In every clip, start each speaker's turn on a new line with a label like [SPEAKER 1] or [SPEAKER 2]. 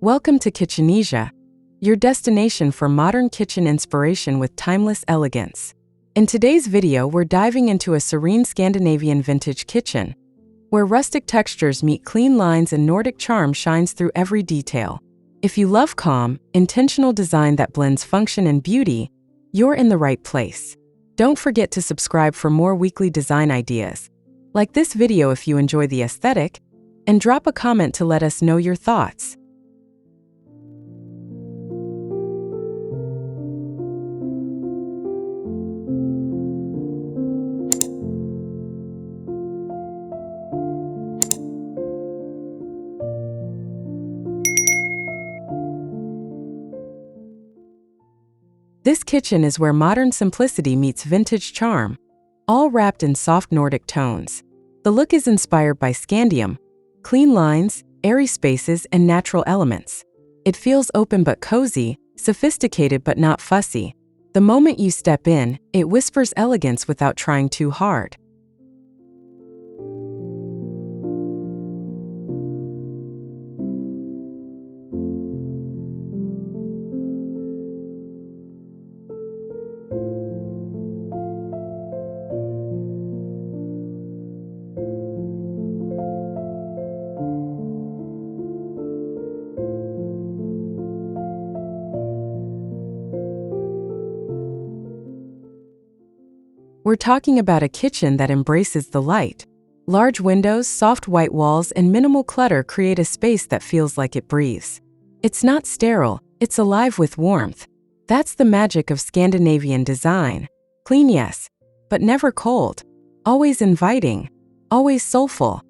[SPEAKER 1] Welcome to Kitchenesia, your destination for modern kitchen inspiration with timeless elegance. In today's video, we're diving into a serene Scandinavian vintage kitchen, where rustic textures meet clean lines and Nordic charm shines through every detail. If you love calm, intentional design that blends function and beauty, you're in the right place. Don't forget to subscribe for more weekly design ideas. Like this video if you enjoy the aesthetic, and drop a comment to let us know your thoughts. This kitchen is where modern simplicity meets vintage charm, all wrapped in soft Nordic tones. The look is inspired by Skandium, clean lines, airy spaces, and natural elements. It feels open but cozy, sophisticated but not fussy. The moment you step in, it whispers elegance without trying too hard. We're talking about a kitchen that embraces the light. Large windows, soft white walls, and minimal clutter create a space that feels like it breathes. It's not sterile, it's alive with warmth. That's the magic of Scandinavian design. Clean, yes, but never cold. Always inviting, always soulful.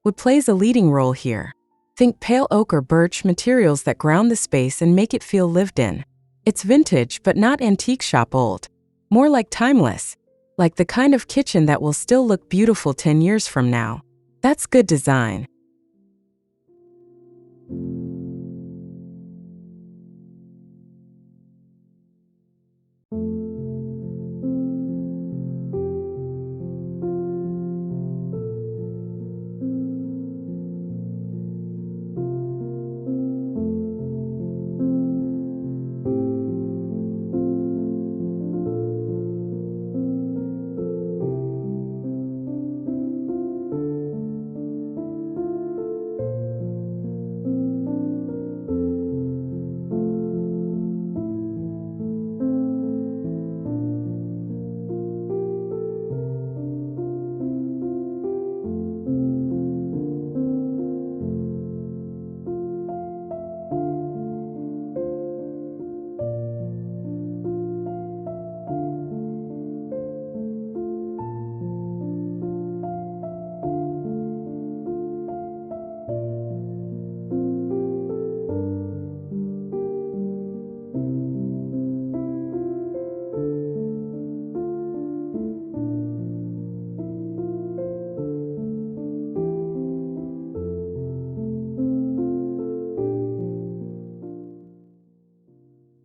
[SPEAKER 1] Wood plays a leading role here. Think pale oak or birch, materials that ground the space and make it feel lived in. It's vintage but not antique shop old. More like timeless. Like the kind of kitchen that will still look beautiful 10 years from now. That's good design.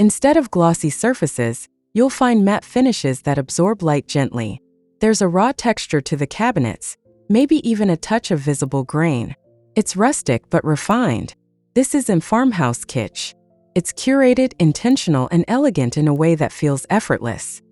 [SPEAKER 1] Instead of glossy surfaces, you'll find matte finishes that absorb light gently. There's a raw texture to the cabinets, maybe even a touch of visible grain. It's rustic but refined. This isn't farmhouse kitsch. It's curated, intentional, and elegant in a way that feels effortless.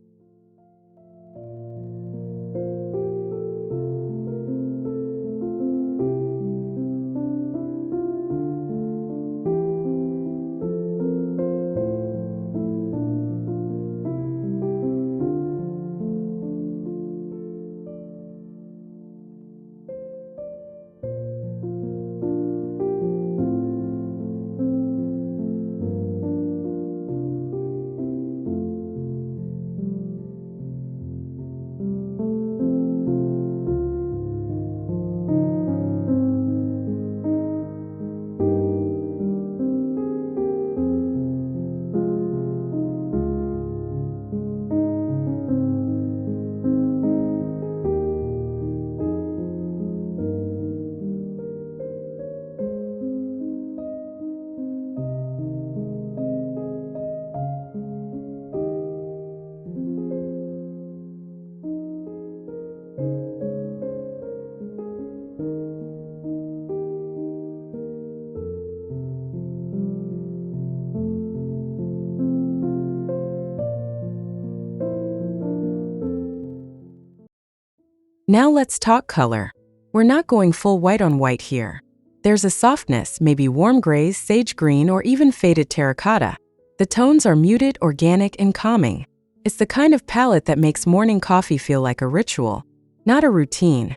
[SPEAKER 1] Now let's talk color. We're not going full white on white here. There's a softness, maybe warm grays, sage green, or even faded terracotta. The tones are muted, organic, and calming. It's the kind of palette that makes morning coffee feel like a ritual, not a routine.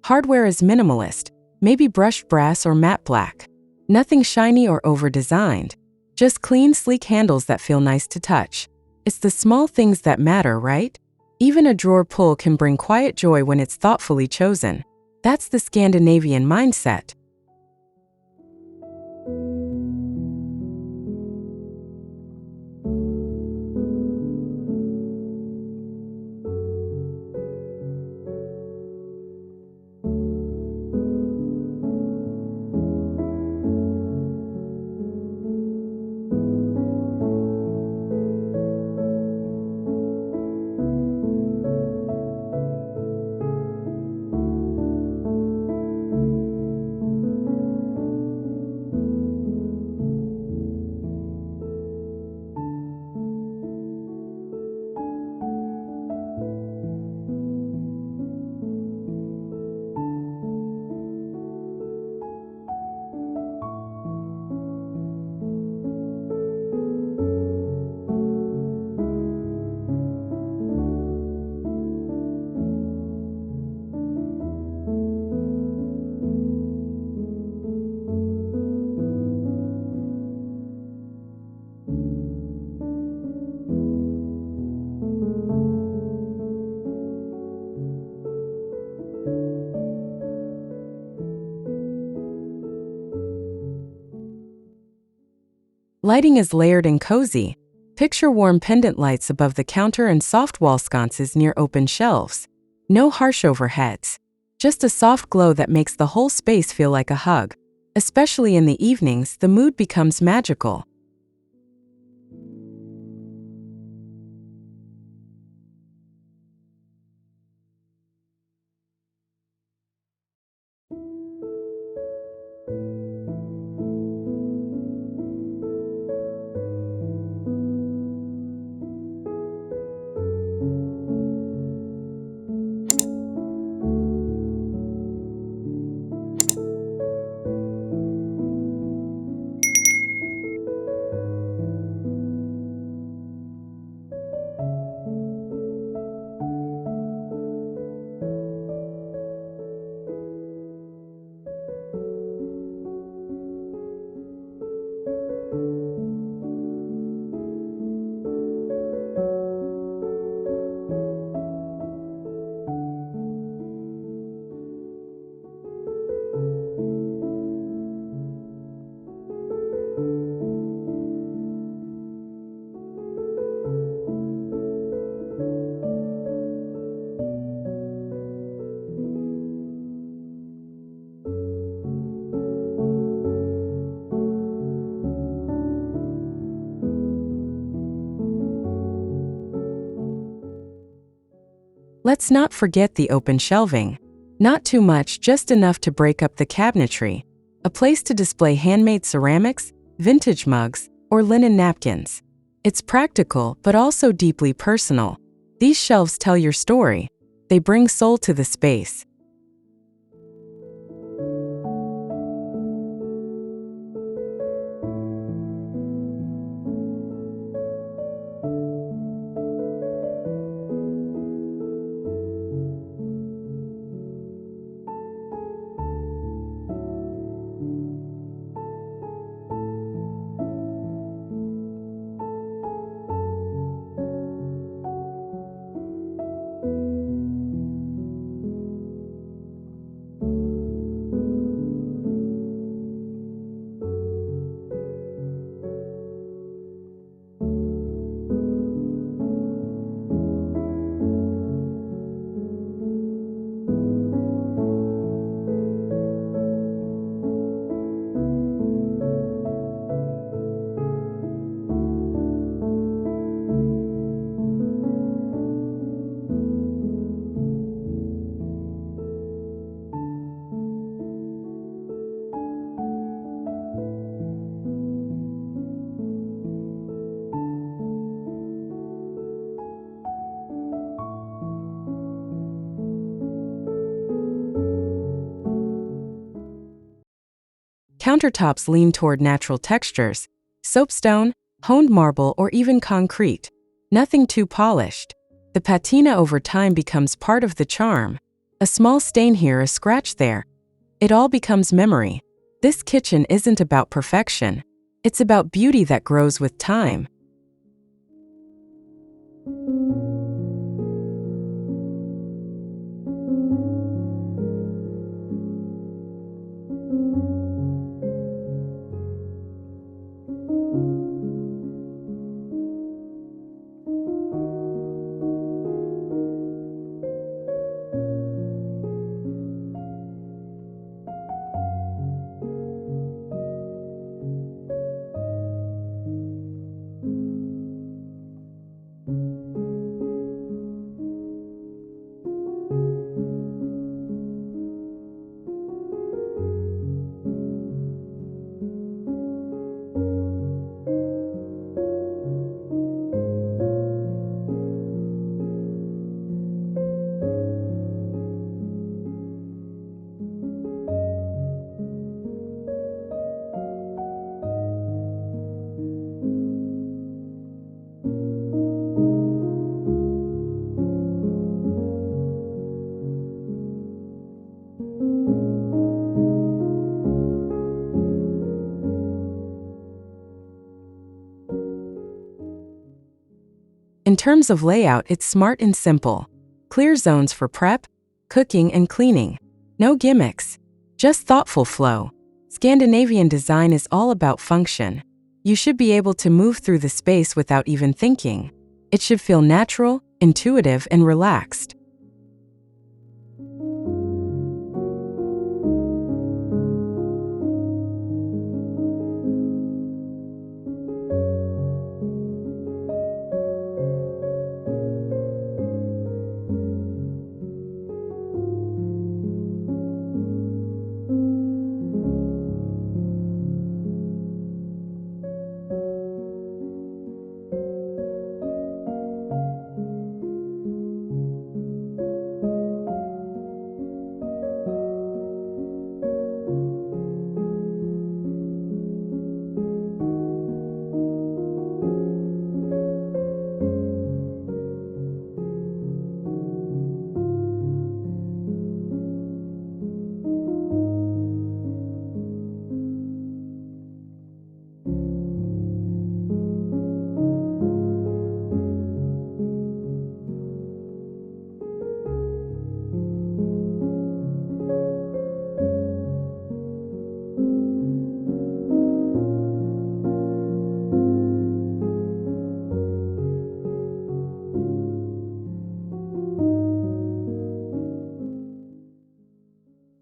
[SPEAKER 1] Hardware is minimalist, maybe brushed brass or matte black. Nothing shiny or over-designed. Just clean, sleek handles that feel nice to touch. It's the small things that matter, right? Even a drawer pull can bring quiet joy when it's thoughtfully chosen. That's the Scandinavian mindset. Lighting is layered and cozy. Picture warm pendant lights above the counter and soft wall sconces near open shelves. No harsh overheads. Just a soft glow that makes the whole space feel like a hug. Especially in the evenings, the mood becomes magical. Let's not forget the open shelving. Not too much, just enough to break up the cabinetry. A place to display handmade ceramics, vintage mugs, or linen napkins. It's practical, but also deeply personal. These shelves tell your story. They bring soul to the space. Countertops lean toward natural textures, soapstone, honed marble, or even concrete. Nothing too polished. The patina over time becomes part of the charm. A small stain here, a scratch there. It all becomes memory. This kitchen isn't about perfection. It's about beauty that grows with time. In terms of layout, it's smart and simple. Clear zones for prep, cooking, and cleaning. No gimmicks, just thoughtful flow. Scandinavian design is all about function. You should be able to move through the space without even thinking. It should feel natural, intuitive, and relaxed.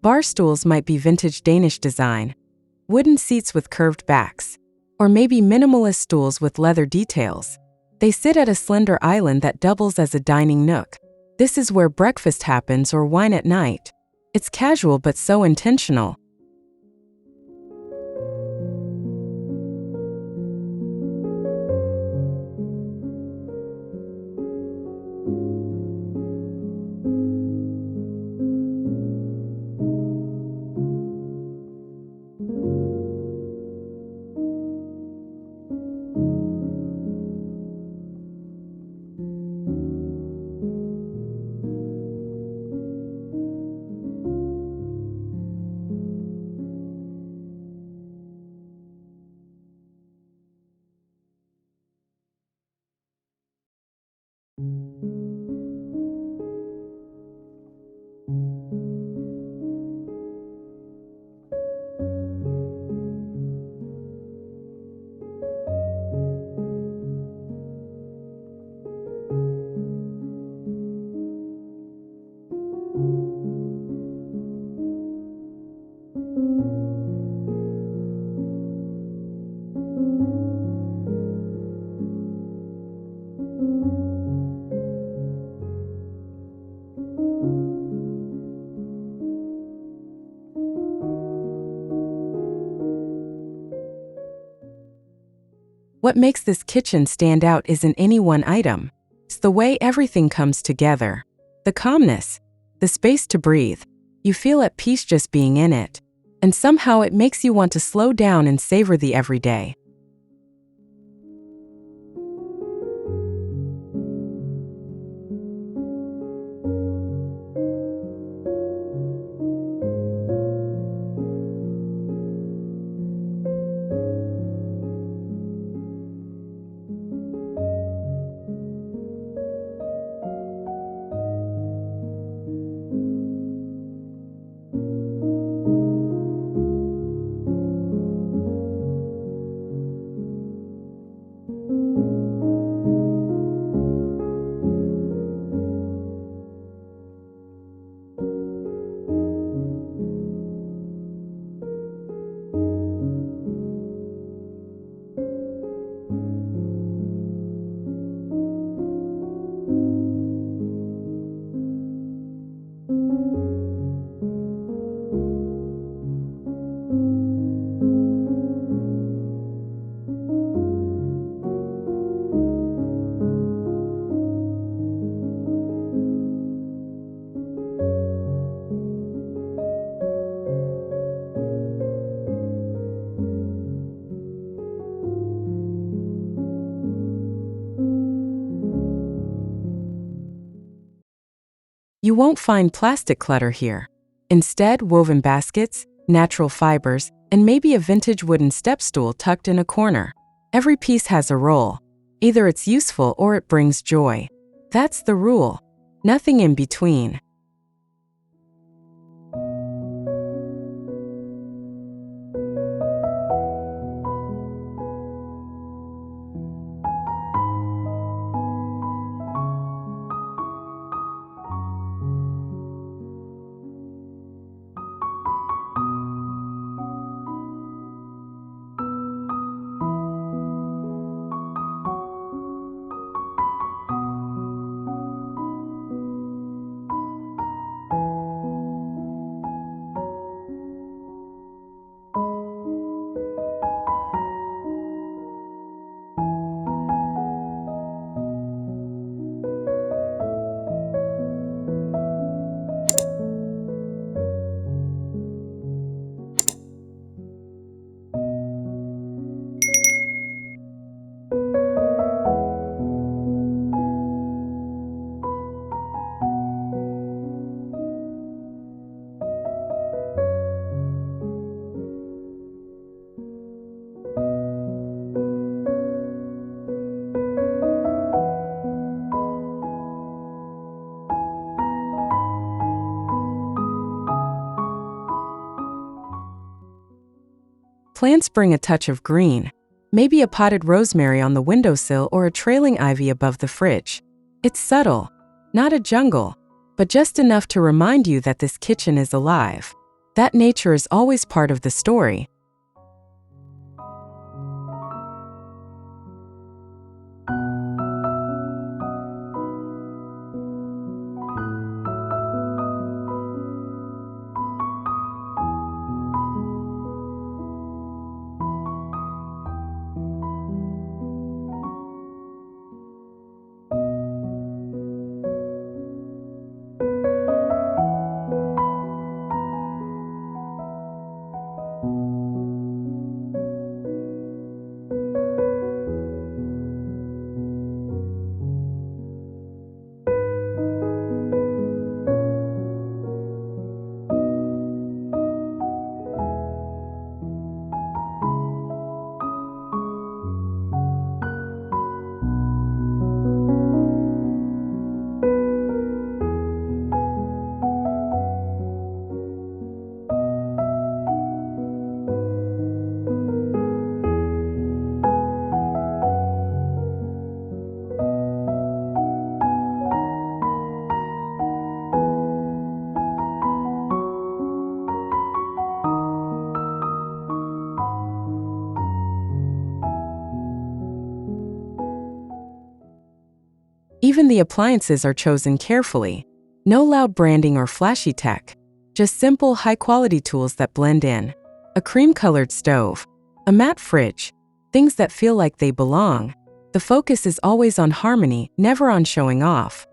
[SPEAKER 1] Bar stools might be vintage Danish design, wooden seats with curved backs, or maybe minimalist stools with leather details. They sit at a slender island that doubles as a dining nook. This is where breakfast happens or wine at night. It's casual but so intentional. What makes this kitchen stand out isn't any one item. It's the way everything comes together. The calmness, the space to breathe. You feel at peace just being in it. And somehow it makes you want to slow down and savor the everyday. You won't find plastic clutter here. Instead, woven baskets, natural fibers, and maybe a vintage wooden step stool tucked in a corner. Every piece has a role. Either it's useful or it brings joy. That's the rule. Nothing in between. Plants bring a touch of green, maybe a potted rosemary on the windowsill or a trailing ivy above the fridge. It's subtle, not a jungle, but just enough to remind you that this kitchen is alive. That nature is always part of the story. Even the appliances are chosen carefully. No loud branding or flashy tech. Just simple, high-quality tools that blend in. A cream-colored stove. A matte fridge. Things that feel like they belong. The focus is always on harmony, never on showing off.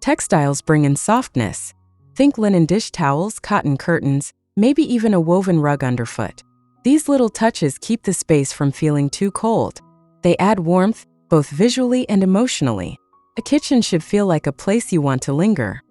[SPEAKER 1] Textiles bring in softness. Think linen dish towels, cotton curtains, maybe even a woven rug underfoot. These little touches keep the space from feeling too cold. They add warmth, both visually and emotionally. A kitchen should feel like a place you want to linger.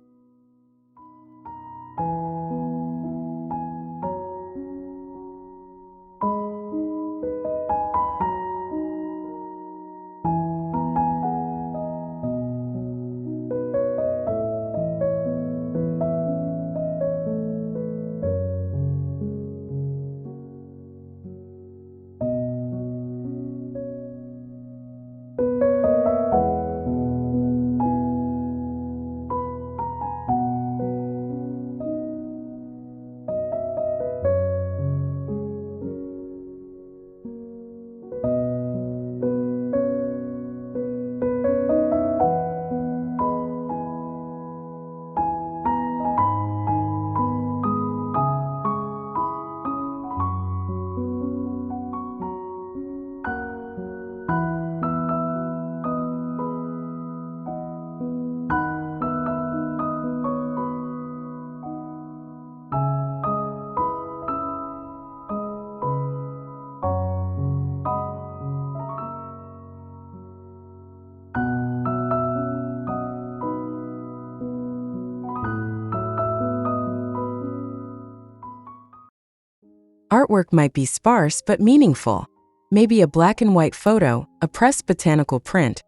[SPEAKER 1] Artwork might be sparse but meaningful. Maybe a black and white photo, a pressed botanical print,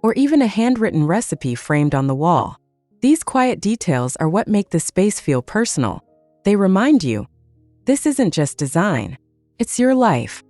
[SPEAKER 1] or even a handwritten recipe framed on the wall. These quiet details are what make the space feel personal. They remind you, this isn't just design, it's your life.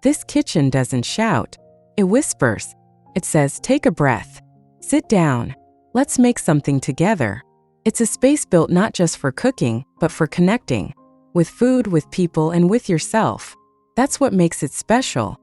[SPEAKER 1] This kitchen doesn't shout, it whispers. It says, take a breath, sit down, let's make something together. It's a space built not just for cooking, but for connecting. with food, with people, and with yourself. That's what makes it special.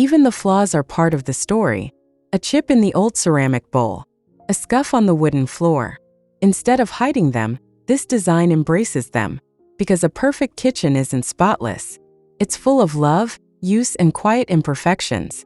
[SPEAKER 1] Even the flaws are part of the story. A chip in the old ceramic bowl, a scuff on the wooden floor. Instead of hiding them, this design embraces them. Because a perfect kitchen isn't spotless. It's full of love, use, and quiet imperfections.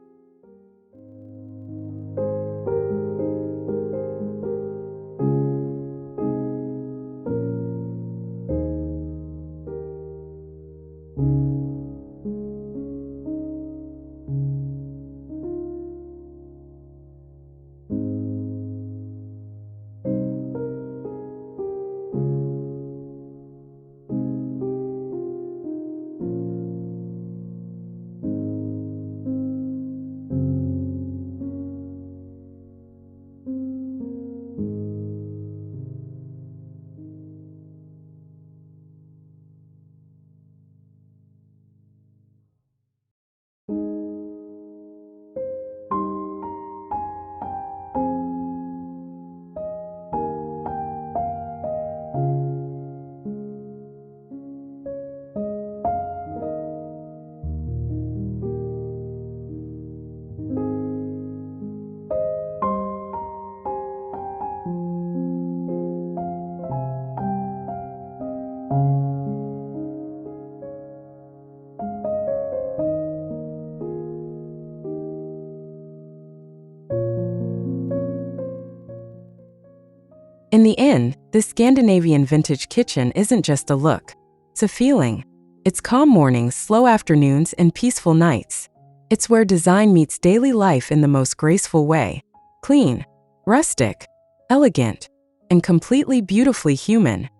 [SPEAKER 1] In the end, this Scandinavian vintage kitchen isn't just a look. It's a feeling. It's calm mornings, slow afternoons, and peaceful nights. It's where design meets daily life in the most graceful way. Clean, rustic, elegant, and completely beautifully human.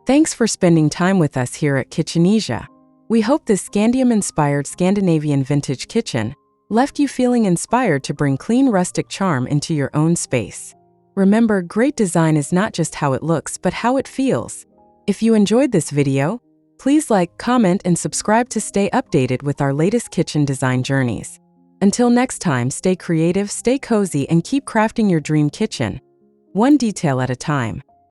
[SPEAKER 1] Thanks for spending time with us here at Kitchenesia. We hope this Skandium-inspired Scandinavian vintage kitchen left you feeling inspired to bring clean rustic charm into your own space. Remember, great design is not just how it looks, but how it feels. If you enjoyed this video, please like, comment, and subscribe to stay updated with our latest kitchen design journeys. Until next time, stay creative, stay cozy, and keep crafting your dream kitchen, one detail at a time.